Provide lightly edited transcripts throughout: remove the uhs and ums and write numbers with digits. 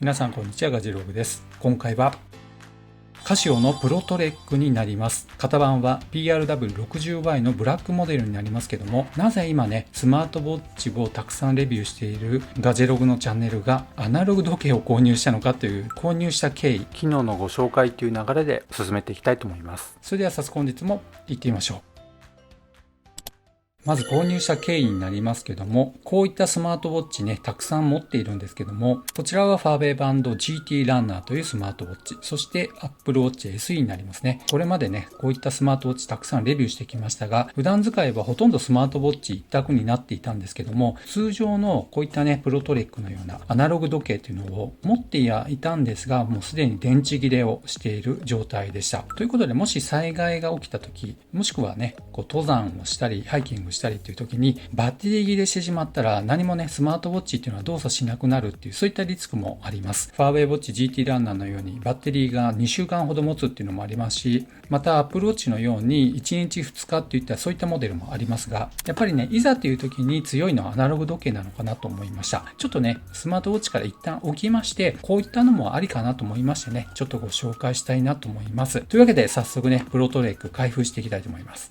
皆さんこんにちは、ガジログです。今回はカシオのプロトレックになります。型番は PRW60Y のブラックモデルになりますけども、なぜ今ねスマートウォッチをたくさんレビューしているガジェログのチャンネルがアナログ時計を購入したのかという購入した経緯、機能のご紹介という流れで進めていきたいと思います。それでは早速本日も行ってみましょう。まず購入した経緯になりますけども、こういったスマートウォッチね、たくさん持っているんですけども、こちらはファーウェイバンド GT ランナーというスマートウォッチ、そして Apple Watch SE になりますね。これまでね、こういったスマートウォッチたくさんレビューしてきましたが、普段使いはほとんどスマートウォッチ一択になっていたんですけども、通常のこういったね、プロトレックのようなアナログ時計というのを持っていたんですが、もうすでに電池切れをしている状態でした。ということで、もし災害が起きた時、もしくはね、登山をしたり、ハイキングしたりという時に、バッテリー切れしてしまったら何もねスマートウォッチっていうのは動作しなくなるっていう、そういったリスクもあります。ファーウェイウォッチ GT ランナーのようにバッテリーが2週間ほど持つっていうのもありますし、また Apple Watch のように1日2日っていったそういったモデルもありますが、やっぱりねいざという時に強いのはアナログ時計なのかなと思いました。ちょっとねスマートウォッチから一旦置きまして、こういったのもありかなと思いましてね、ちょっとご紹介したいなと思います。というわけで早速ねプロトレック開封していきたいと思います。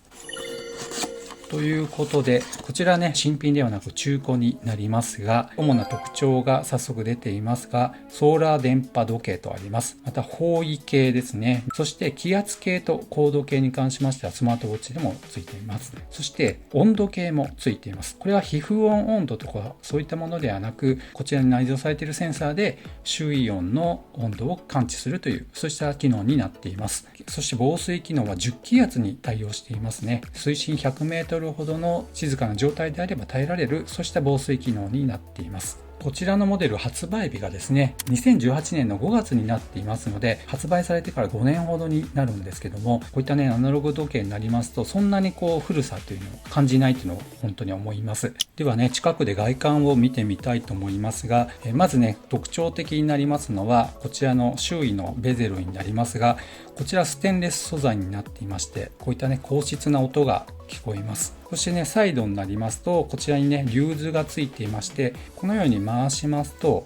ということで、こちらね、新品ではなく中古になりますが、主な特徴が早速出ていますが、ソーラー電波時計とあります。また、方位計ですね。そして、気圧計と高度計に関しましては、スマートウォッチでもついています。そして、温度計もついています。これは皮膚温温度とか、そういったものではなく、こちらに内蔵されているセンサーで、周囲温の温度を感知するという、そうした機能になっています。そして、防水機能は10気圧に対応していますね。水深100メートルほどの静かな状態であれば耐えられる、そうした防水機能になっています。こちらのモデル発売日がですね、2018年の5月になっていますので、発売されてから5年ほどになるんですけども、こういったね、アナログ時計になりますと、そんなに古さというのを感じないというのを本当に思います。ではね、近くで外観を見てみたいと思いますが、まずね、特徴的になりますのは、こちらの周囲のベゼルになりますが、こちらステンレス素材になっていまして、こういったね、高質な音が聞こえます。そしてね、サイドになりますと、こちらにね、リューズがついていまして、このように回しますと、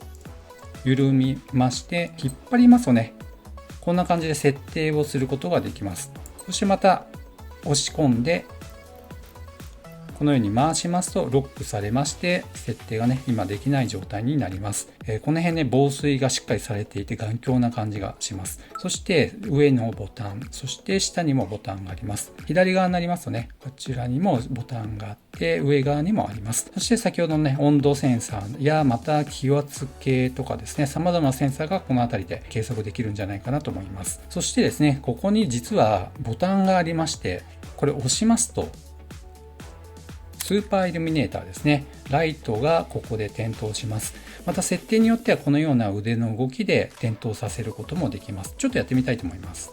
緩みまして、引っ張りますとね、こんな感じで設定をすることができます。そしてまた、押し込んで、このように回しますとロックされまして、設定がね今できない状態になります。この辺ね防水がしっかりされていて頑強な感じがします。そして上のボタン、そして下にもボタンがあります。左側になりますとね、こちらにもボタンがあって上側にもあります。そして先ほどのね温度センサーやまた気圧計とかですね、様々なセンサーがこの辺りで計測できるんじゃないかなと思います。そしてですね、ここに実はボタンがありまして、これ押しますとスーパーイルミネーターですね。ライトがここで点灯します。また設定によってはこのような腕の動きで点灯させることもできます。ちょっとやってみたいと思います。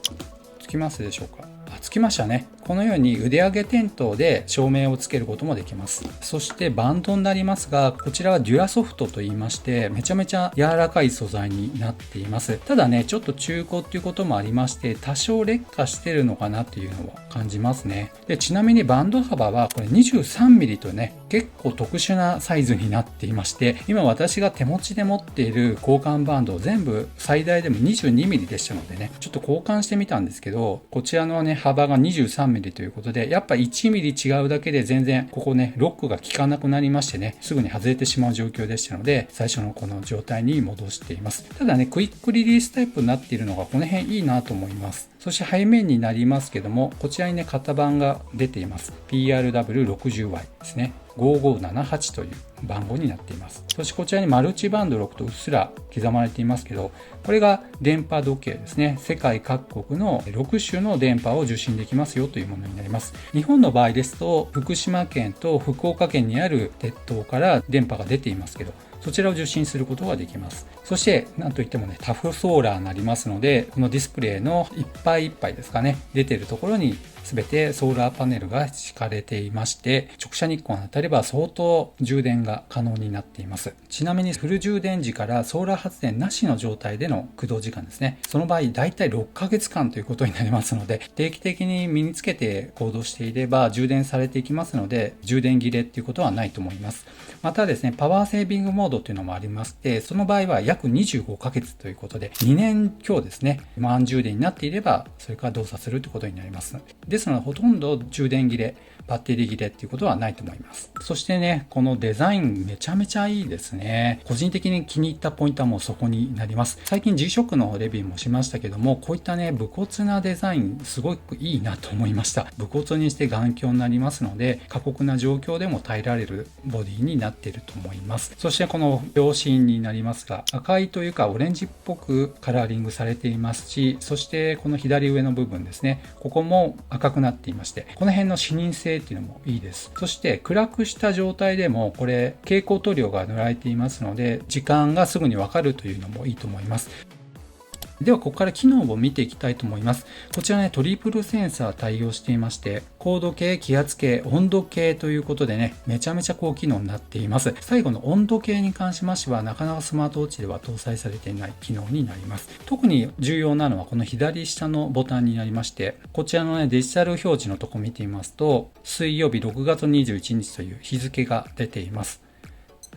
つきますでしょうか。つきましたね。このように腕上げ点灯で照明をつけることもできます。そしてバンドになりますが、こちらはデュラソフトと言いまして、めちゃめちゃ柔らかい素材になっています。ただね、ちょっと中古っていうこともありまして、多少劣化してるのかなっていうのを感じますね。で、ちなみにバンド幅はこれ 23mm とね、結構特殊なサイズになっていまして、今私が手持ちで持っている交換バンド全部最大でも 22mm でしたのでね、ちょっと交換してみたんですけど、こちらのね、幅が 23mm ということで、やっぱ 1mm 違うだけで全然ここね、ロックが効かなくなりましてね、すぐに外れてしまう状況でしたので、最初のこの状態に戻しています。ただね、クイックリリースタイプになっているのがこの辺いいなと思います。そして背面になりますけども、こちらにね、型番が出ています。PRW60Y ですね。5578という番号になっています。そしてこちらにマルチバンド6とうっすら刻まれていますけど、これが電波時計ですね。世界各国の6種の電波を受信できますよというものになります。日本の場合ですと、福島県と福岡県にある鉄塔から電波が出ていますけど、そちらを受信することができます。そしてなんといってもね、タフソーラーになりますので、このディスプレイのいっぱいいっぱいですかね、出ているところに全てソーラーパネルが敷かれていまして、直射日光が当たれば相当充電が可能になっています。ちなみにフル充電時からソーラー発電なしの状態での駆動時間ですね。その場合だいたい6ヶ月間ということになりますので、定期的に身につけて行動していれば充電されていきますので、充電切れっていうことはないと思います。またですね、パワーセービングモードっていうのもありまして、その場合は約25ヶ月ということで、2年強ですね、満充電になっていれば、それから動作するということになります。ですので、ほとんど充電切れ、バッテリー切れっていうことはないと思います。そしてね、このデザインめちゃめちゃいいですね。個人的に気に入ったポイントはもうそこになります。最近 G-SHOCK のレビューもしましたけども、こういったね、武骨なデザインすごくいいなと思いました。武骨にして頑強になりますので、過酷な状況でも耐えられるボディになっていると思います。そしてこの秒針になりますが、赤いというかオレンジっぽくカラーリングされていますし、そしてこの左上の部分ですね、ここも赤くなっていまして、この辺の視認性っていうのもいいです。そして暗くした状態でもこれ蛍光塗料が塗られていますので、時間がすぐにわかるというのもいいと思います。ではここから機能を見ていきたいと思います。こちらね、トリプルセンサー対応していまして、高度計、気圧計、温度計ということでね、めちゃめちゃ高機能になっています。最後の温度計に関しましては、なかなかスマートウォッチでは搭載されていない機能になります。特に重要なのはこの左下のボタンになりまして、こちらのね、デジタル表示のとこ見てみますと、水曜日6月21日という日付が出ています。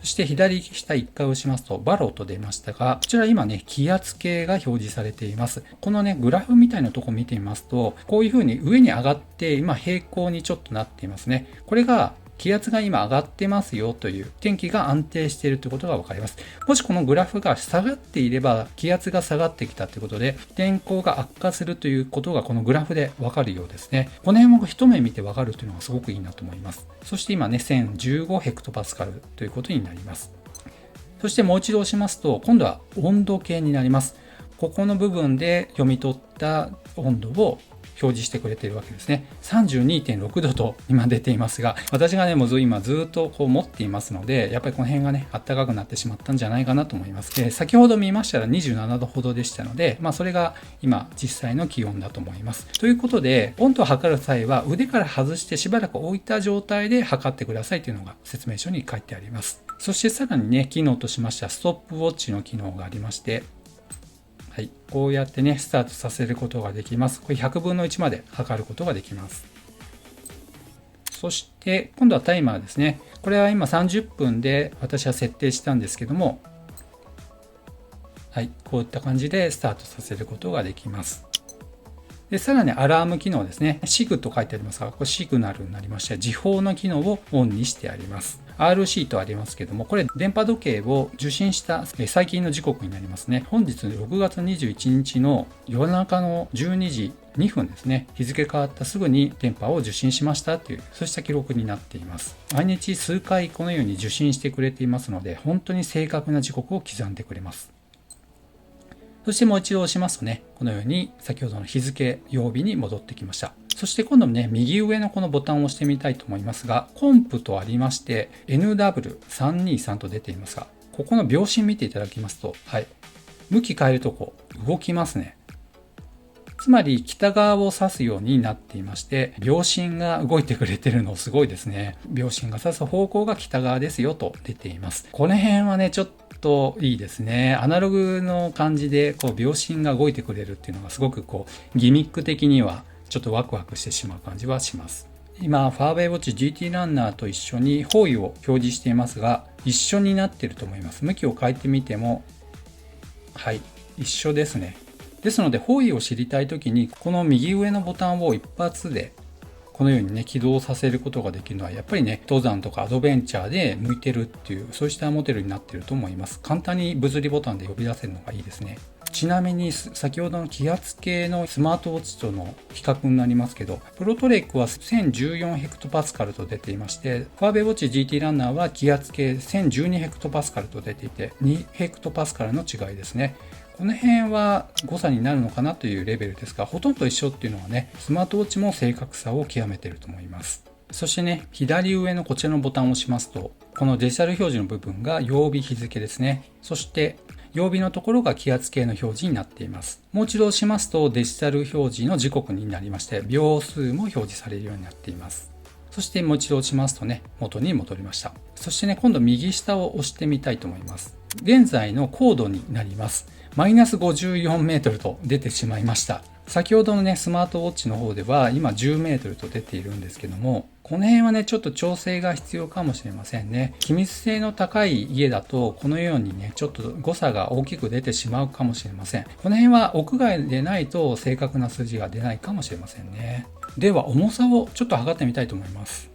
そして左下1回押しますとバロと出ましたが、こちら今ね、気圧計が表示されています。このね、グラフみたいなとこ見てみますと、こういう風に上に上がって今平行にちょっとなっていますね。これが気圧が今上がってますよという、天気が安定しているということがわかります。もしこのグラフが下がっていれば気圧が下がってきたということで、天候が悪化するということがこのグラフでわかるようですね。この辺も一目見てわかるというのがすごくいいなと思います。そして今ね、1015ヘクトパスカルということになります。そしてもう一度押しますと、今度は温度計になります。ここの部分で読み取った温度を表示してくれているわけですね。32.6 度と今出ていますが、私がね、もう今ずっとこう持っていますので、やっぱりこの辺がね、暖かくなってしまったんじゃないかなと思います。先ほど見ましたら27度ほどでしたので、それが今実際の気温だと思います。ということで、温度を測る際は腕から外してしばらく置いた状態で測ってくださいというのが説明書に書いてあります。そしてさらにね、機能としましてはストップウォッチの機能がありまして、はい、こうやってね、スタートさせることができます。これ100分の1まで測ることができます。そして今度はタイマーですね。これは今30分で私は設定したんですけども、はい、こういった感じでスタートさせることができます。で、さらにアラーム機能ですね。シグと書いてありますが、これシグナルになりまして、時報の機能をオンにしてあります。RC とありますけども、これ電波時計を受信した最近の時刻になりますね。本日6月21日の夜中の12時2分ですね。日付変わったすぐに電波を受信しましたという、そうした記録になっています。毎日数回このように受信してくれていますので、本当に正確な時刻を刻んでくれます。そしてもう一度押しますとね、このように先ほどの日付、曜日に戻ってきました。そして今度ね、右上のこのボタンを押してみたいと思いますが、コンプとありまして、NW323 と出ていますが、ここの秒針見ていただきますと、はい、向き変えるとこう動きますね。つまり北側を指すようになっていまして、秒針が動いてくれてるのすごいですね。秒針が指す方向が北側ですよと出ています。この辺はね、ちょっといいですね。アナログの感じでこう秒針が動いてくれるっていうのがすごくこうギミック的にはちょっとワクワクしてしまう感じはします。今、ファーウェイウォッチ GT ランナーと一緒に方位を表示していますが、一緒になっていると思います。向きを変えてみても、はい、一緒ですね。ですので方位を知りたいときにこの右上のボタンを一発でこのようにね起動させることができるのはやっぱりね登山とかアドベンチャーで向いてるっていうそうしたモデルになっていると思います。簡単に物理ボタンで呼び出せるのがいいですね。ちなみに先ほどの気圧計のスマートウォッチとの比較になりますけど、プロトレックは1014ヘクトパスカルと出ていまして、ファーウェイウォッチ GT ランナーは気圧計1012ヘクトパスカルと出ていて、2ヘクトパスカルの違いですね。この辺は誤差になるのかなというレベルですが、ほとんど一緒っていうのはね、スマートウォッチも正確さを極めていると思います。そしてね、左上のこちらのボタンを押しますと、このデジタル表示の部分が曜日日付ですね。そして曜日のところが気圧計の表示になっています。もう一度押しますとデジタル表示の時刻になりまして、秒数も表示されるようになっています。そしてもう一度押しますとね、元に戻りました。そしてね、今度右下を押してみたいと思います。現在の高度になります。マイナス54メートルと出てしまいました。先ほどのね、スマートウォッチの方では今10メートルと出ているんですけども、この辺はね、ちょっと調整が必要かもしれませんね。気密性の高い家だと、このようにね、ちょっと誤差が大きく出てしまうかもしれません。この辺は屋外でないと正確な数字が出ないかもしれませんね。では、重さをちょっと測ってみたいと思います。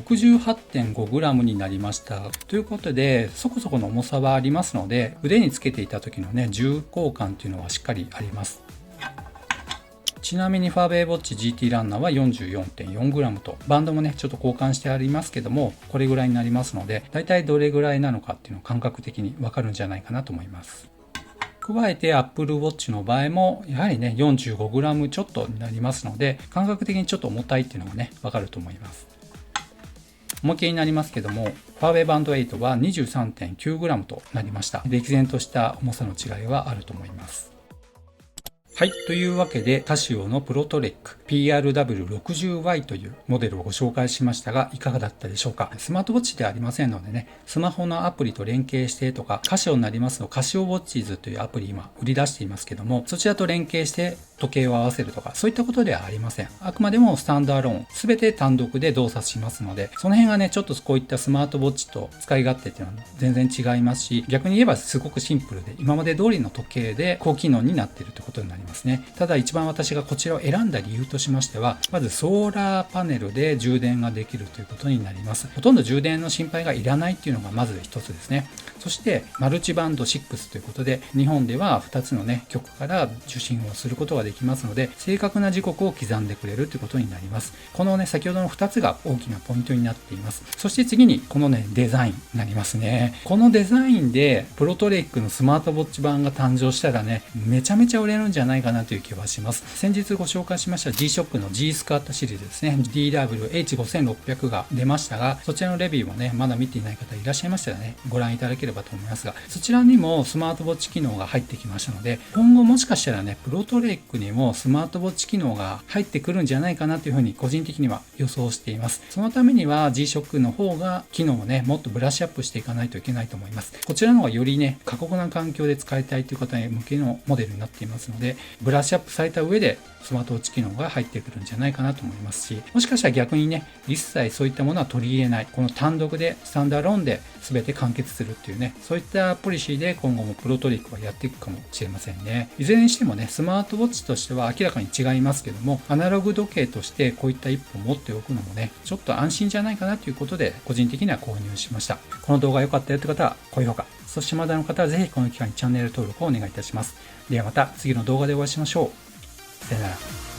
68.5g になりました。ということで、そこそこの重さはありますので、腕につけていた時のね、重厚感というのはしっかりあります。ちなみにファーベイウォッチ GT ランナーは 44.4g と、バンドもね、ちょっと交換してありますけども、これぐらいになりますので、だいたいどれぐらいなのかっていうのを感覚的にわかるんじゃないかなと思います。加えて Apple Watch の場合も、やはりね、45g ちょっとになりますので、感覚的にちょっと重たいっていうのがね、わかると思います。重けになりますけども、ファーウェイバンド8は 23.9g となりました。歴然とした重さの違いはあると思います。はい。というわけで、カシオのプロトレック PRW60Y というモデルをご紹介しましたが、いかがだったでしょうか。スマートウォッチではありませんのでね、スマホのアプリと連携してとか、カシオになりますと、カシオウォッチーズというアプリ今売り出していますけども、そちらと連携して時計を合わせるとか、そういったことではありません。あくまでもスタンドアローン、すべて単独で動作しますので、その辺がね、ちょっとこういったスマートウォッチと使い勝手っていうのは全然違いますし、逆に言えばすごくシンプルで、今まで通りの時計で高機能になっているということになりますね。ただ一番私がこちらを選んだ理由としましては、まずソーラーパネルで充電ができるということになります。ほとんど充電の心配がいらないっていうのがまず一つですね。そしてマルチバンド6ということで、日本では2つのね、局から受信をすることができますので、正確な時刻を刻んでくれるということになります。このね、先ほどの2つが大きなポイントになっています。そして次にこのね、デザインになりますね。このデザインでプロトレックのスマートウォッチ版が誕生したらね、めちゃめちゃ売れるんじゃないかなという気はします。先日ご紹介しました G-SHOCK の G スクワットシリーズですね。DWH5600 が出ましたが、そちらのレビューもね、まだ見ていない方いらっしゃいましたらね、ご覧いただければと思いますが、そちらにもスマートウォッチ機能が入ってきましたので、今後もしかしたらね、プロトレックにもスマートウォッチ機能が入ってくるんじゃないかなというふうに個人的には予想しています。そのためには G-SHOCK の方が機能をね、もっとブラッシュアップしていかないといけないと思います。こちらの方がよりね、過酷な環境で使いたいという方へ向けのモデルになっていますので、ブラッシュアップされた上でスマートウォッチ機能が入ってくるんじゃないかなと思いますし、もしかしたら逆にね、一切そういったものは取り入れない、この単独でスタンドアローンで全て完結するっていうね、そういったポリシーで今後もプロトリックはやっていくかもしれませんね。いずれにしてもね、スマートウォッチとしては明らかに違いますけども、アナログ時計としてこういった一本持っておくのもね、ちょっと安心じゃないかなということで、個人的には購入しました。この動画良かったよって方は高評価、そしてまだの方はぜひこの機会にチャンネル登録をお願いいたします。ではまた次の動画でお会いしましょう。さよなら。